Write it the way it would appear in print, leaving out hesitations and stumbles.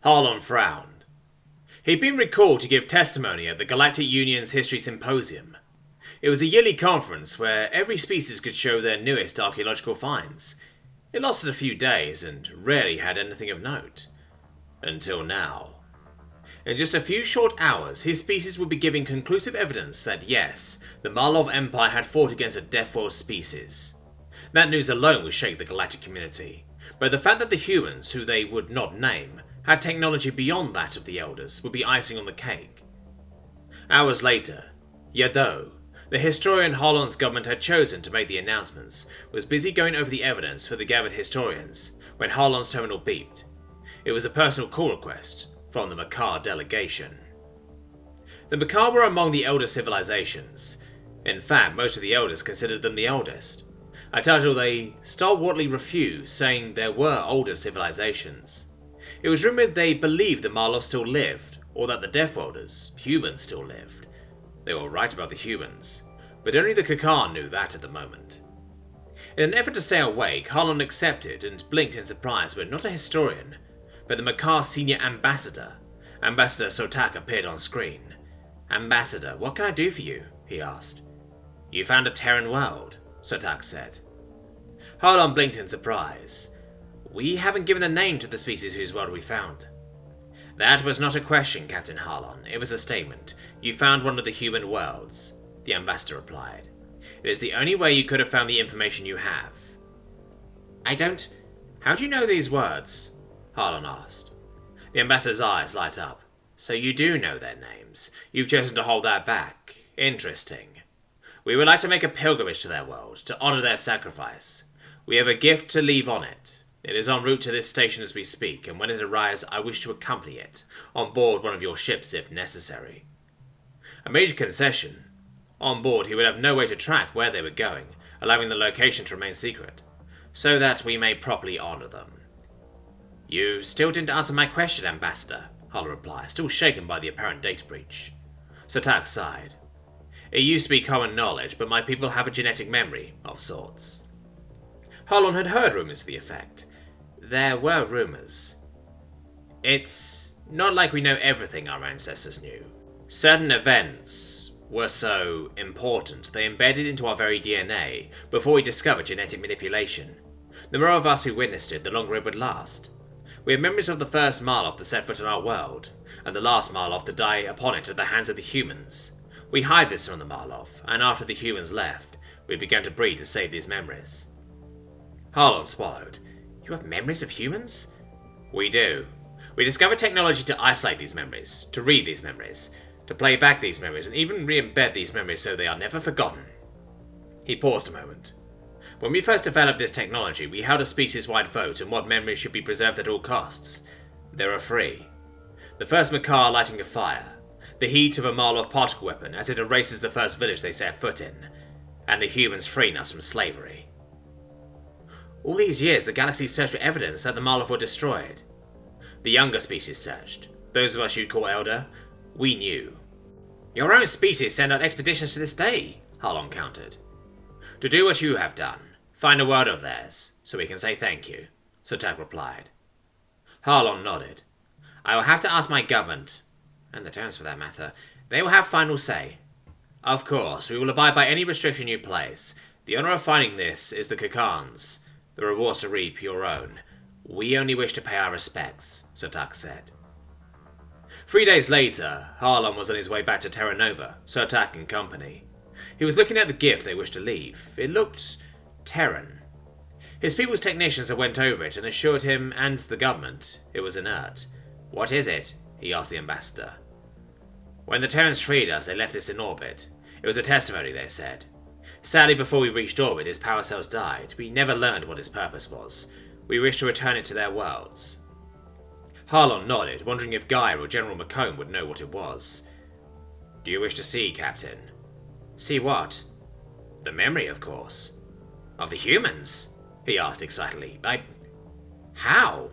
Harlon frowned. He'd been recalled to give testimony at the Galactic Union's History Symposium. It was a yearly conference where every species could show their newest archaeological finds. It lasted a few days and rarely had anything of note. Until now. In just a few short hours, his species would be giving conclusive evidence that yes, the Marlov Empire had fought against a Deathworld species. That news alone would shake the galactic community, but the fact that the humans, who they would not name, had technology beyond that of the Elders would be icing on the cake. Hours later, Yaddo, the historian Harlon's government had chosen to make the announcements, was busy going over the evidence for the gathered historians when Harlon's terminal beeped. It was a personal call request from the Makar delegation. The Makar were among the elder civilizations. In fact, most of the elders considered them the eldest, a title they stalwartly refused, saying there were older civilizations. It was rumoured they believed the Marlov still lived, or that the Deathworlders, humans, still lived. They were right about the humans, but only the Kakar knew that at the moment. In an effort to stay awake, Harlon accepted and blinked in surprise, but not a historian, but the Makar senior ambassador. Ambassador Sotak appeared on screen. "Ambassador, what can I do for you?" he asked. "You found a Terran world," Sotak said. Harlon blinked in surprise. "We haven't given a name to the species whose world we found." "That was not a question, Captain Harlon. It was a statement. You found one of the human worlds," the ambassador replied. "It is the only way you could have found the information you have." How do you know these words?" Harlon asked. The ambassador's eyes light up. "So you do know their names. You've chosen to hold that back. Interesting. We would like to make a pilgrimage to their world, to honour their sacrifice. We have a gift to leave on it. It is en route to this station as we speak, and when it arrives I wish to accompany it, on board one of your ships if necessary." A major concession. On board he would have no way to track where they were going, allowing the location to remain secret, so that we may properly honour them. "You still didn't answer my question, Ambassador," Harlon replied, still shaken by the apparent data breach. Sotak sighed. "It used to be common knowledge, but my people have a genetic memory, of sorts." Harlon had heard rumours to the effect. There were rumours. "It's not like we know everything our ancestors knew. Certain events were so important they embedded into our very DNA before we discovered genetic manipulation. The more of us who witnessed it, the longer it would last. We have memories of the first Marlov to set foot in our world, and the last Marlov to die upon it at the hands of the humans. We hide this from the Marlov, and after the humans left, we began to breed to save these memories." Harlon swallowed. "You have memories of humans?" "We do. We discovered technology to isolate these memories, to read these memories, to play back these memories, and even re-embed these memories so they are never forgotten." He paused a moment. "When we first developed this technology, we held a species-wide vote on what memories should be preserved at all costs. There are three. The first Makar lighting a fire, the heat of a Marlov particle weapon as it erases the first village they set foot in, and the humans freeing us from slavery." "All these years, the galaxy searched for evidence that the Marlov were destroyed." "The younger species searched. Those of us you'd call elder, we knew." "Your own species send out expeditions to this day," Harlon countered. "To do what you have done. Find a word of theirs, so we can say thank you," Sotak replied. Harlon nodded. "I will have to ask my government, and the Terrans for that matter. They will have final say. Of course, we will abide by any restriction you place. The honour of finding this is the Kakarn's. The rewards to reap your own. We only wish to pay our respects," Sotak said. 3 days later, Harlon was on his way back to Terra Nova, Sotak and company. He was looking at the gift they wished to leave. It looked Terran. His people's technicians had went over it and assured him and the government it was inert. "What is it?" he asked the ambassador. "When the Terrans freed us, they left this in orbit. It was a testimony, they said. Sadly, before we reached orbit, its power cells died. We never learned what its purpose was. We wish to return it to their worlds." Harlon nodded, wondering if Guy or General McComb would know what it was. "Do you wish to see, Captain?" "See what?" "The memory, of course." "Of the humans?" he asked excitedly. How?"